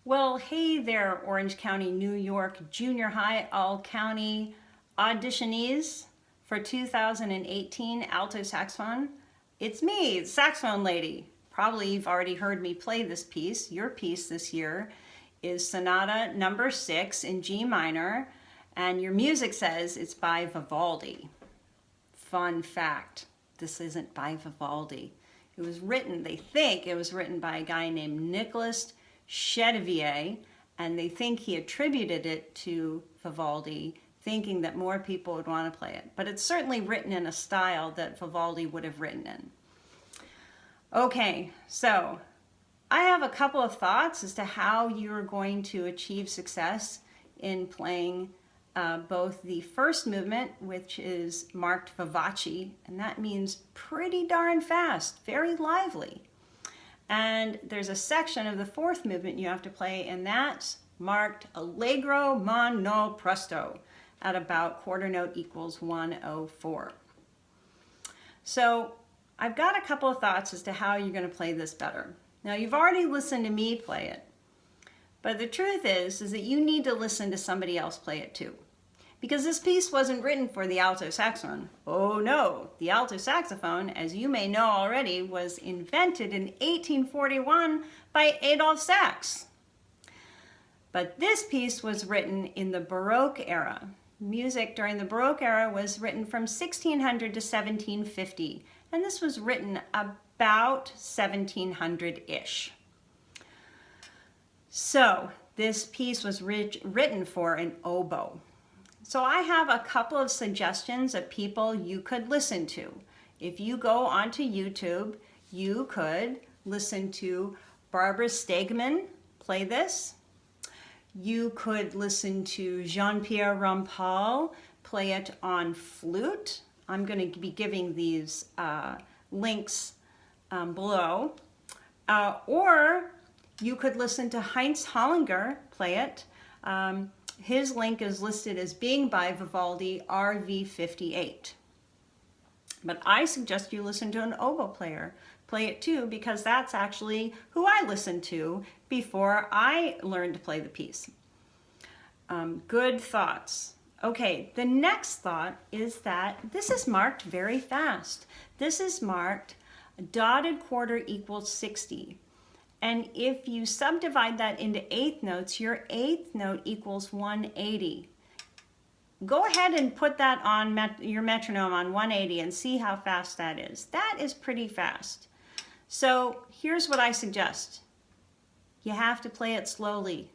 Well, hey there, Orange County, New York Junior High All-County auditionees for 2018 alto saxophone. It's me, Saxophone Lady. Probably you've already heard me play this piece. Your piece this year is Sonata number 6 in G minor, and your music says it's by Vivaldi. Fun fact, this isn't by Vivaldi. It was written, they think it was written by a guy named Nicholas Chedevier, and they think he attributed it to Vivaldi, thinking that more people would want to play it. But it's certainly written in a style that Vivaldi would have written in. Okay, so I have a couple of thoughts as to how you're going to achieve success in playing both the first movement, which is marked vivace, and that means pretty darn fast, very lively. And there's a section of the fourth movement you have to play, and that's marked allegro mon no presto at about quarter note equals 104. So I've got a couple of thoughts as to how you're going to play this better. Now, you've already listened to me play it, but the truth is that you need to listen to somebody else play it too. Because this piece wasn't written for the alto saxophone. Oh no, the alto saxophone, as you may know already, was invented in 1841 by Adolphe Sax. But this piece was written in the Baroque era. Music during the Baroque era was written from 1600 to 1750, and this was written about 1700-ish. So this piece was written for an oboe. So I have a couple of suggestions of people you could listen to. If you go onto YouTube, you could listen to Barbara Stegemann play this. You could listen to Jean-Pierre Rampal play it on flute. I'm going to be giving these links below. Or you could listen to Heinz Holliger play it. His link is listed as being by Vivaldi RV58. But I suggest you listen to an oboe player play it too, because that's actually who I listened to before I learned to play the piece. Good thoughts. Okay, the next thought is that this is marked very fast. This is marked dotted quarter equals 60. And if you subdivide that into eighth notes, your eighth note equals 180. Go ahead and put that on your metronome on 180 and see how fast that is. That is pretty fast. So here's what I suggest. You have to play it slowly.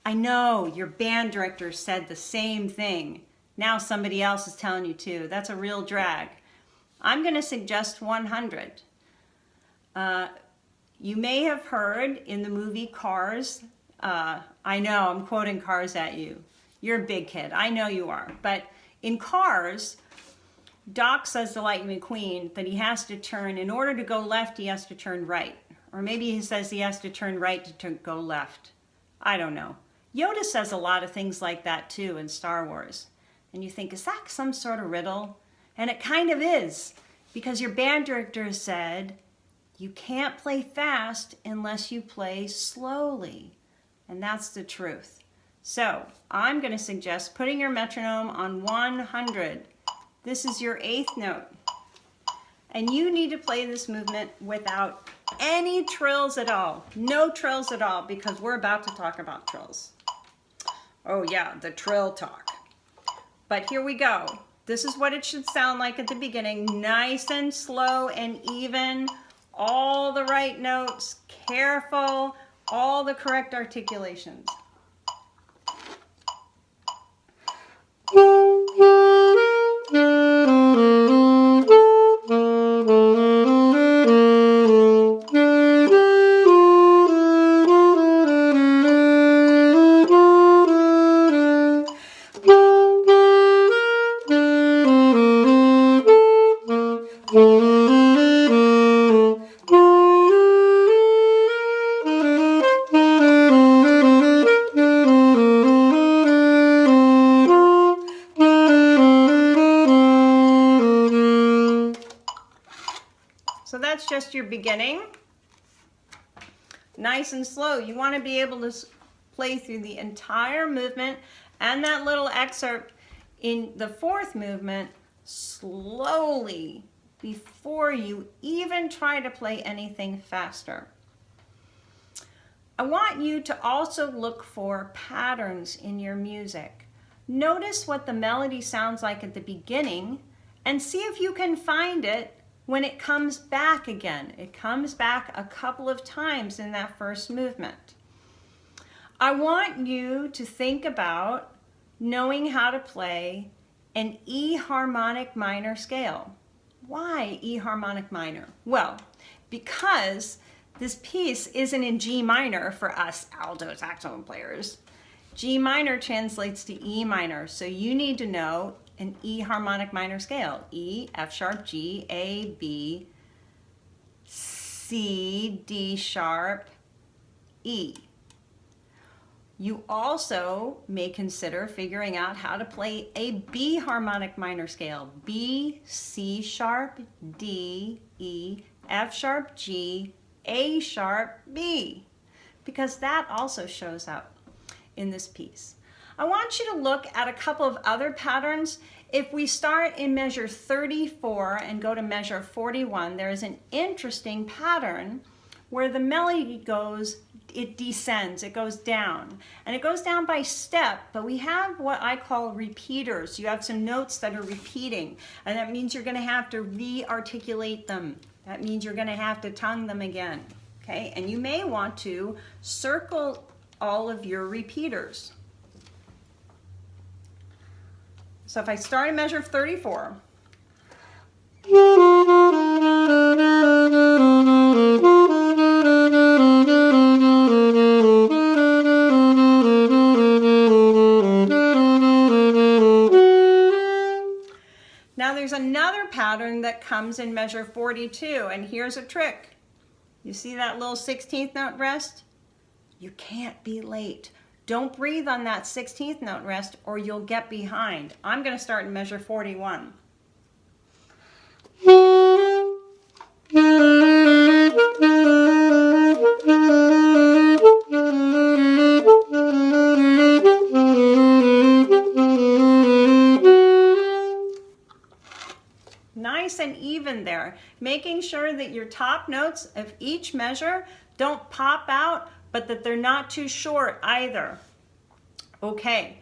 I know your band director said the same thing. Now somebody else is telling you to. That's a real drag. I'm going to suggest 100. You may have heard in the movie Cars, I know I'm quoting Cars at you. You're a big kid, I know you are. But in Cars, Doc says to Lightning McQueen that he has to turn, in order to go left, he has to turn right. Or maybe he says he has to turn right to go left. I don't know. Yoda says a lot of things like that too in Star Wars. And you think, is that some sort of riddle? And it kind of is, because your band director said, you can't play fast unless you play slowly. And that's the truth. So I'm going to suggest putting your metronome on 100. This is your eighth note. And you need to play this movement without any trills at all. No trills at all, because we're about to talk about trills. Oh yeah, the trill talk. But here we go. This is what it should sound like at the beginning. Nice and slow and even. All the right notes, careful, all the correct articulations. So that's just your beginning. Nice and slow. You want to be able to play through the entire movement and that little excerpt in the fourth movement slowly before you even try to play anything faster. I want you to also look for patterns in your music. Notice what the melody sounds like at the beginning and see if you can find it when it comes back again. It comes back a couple of times in that first movement. I want you to think about knowing how to play an E harmonic minor scale. Why E harmonic minor? Well, because this piece isn't in G minor for us alto saxophone players. G minor translates to E minor, so you need to know an E harmonic minor scale. E, F sharp, G, A, B, C, D sharp, E. You also may consider figuring out how to play a B harmonic minor scale. B, C sharp, D, E, F sharp, G, A sharp, B, because that also shows up in this piece. I want you to look at a couple of other patterns. If we start in measure 34 and go to measure 41, there is an interesting pattern where the melody goes, it descends, it goes down. And it goes down by step, but we have what I call repeaters. You have some notes that are repeating, and that means you're gonna have to re-articulate them. That means you're gonna have to tongue them again, okay? And you may want to circle all of your repeaters. So if I start in measure 34, now there's another pattern that comes in measure 42, and here's a trick. You see that little 16th note rest? You can't be late. Don't breathe on that 16th note rest or you'll get behind. I'm going to start in measure 41. Nice and even there, making sure that your top notes of each measure don't pop out, but that they're not too short either. Okay,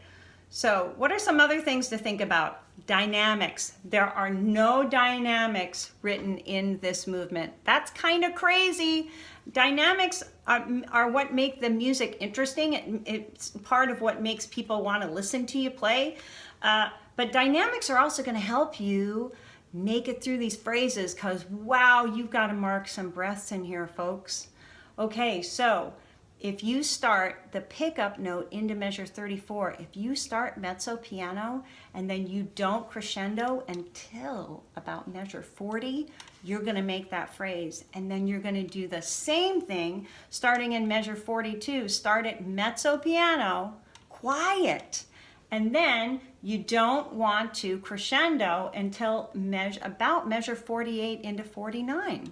so what are some other things to think about? Dynamics. There are no dynamics written in this movement. That's kind of crazy. Dynamics are what make the music interesting. It's part of what makes people want to listen to you play. But dynamics are also going to help you make it through these phrases because, wow, you've got to mark some breaths in here, folks. Okay, so if you start the pickup note into measure 34, if you start mezzo piano and then you don't crescendo until about measure 40, you're going to make that phrase. And then you're going to do the same thing starting in measure 42. Start at mezzo piano, quiet. And then you don't want to crescendo until about measure 48 into 49.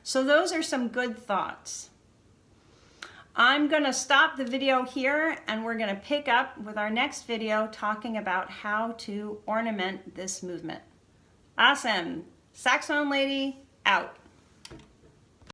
So those are some good thoughts. I'm going to stop the video here and we're going to pick up with our next video talking about how to ornament this movement. Awesome. Saxophone Lady out.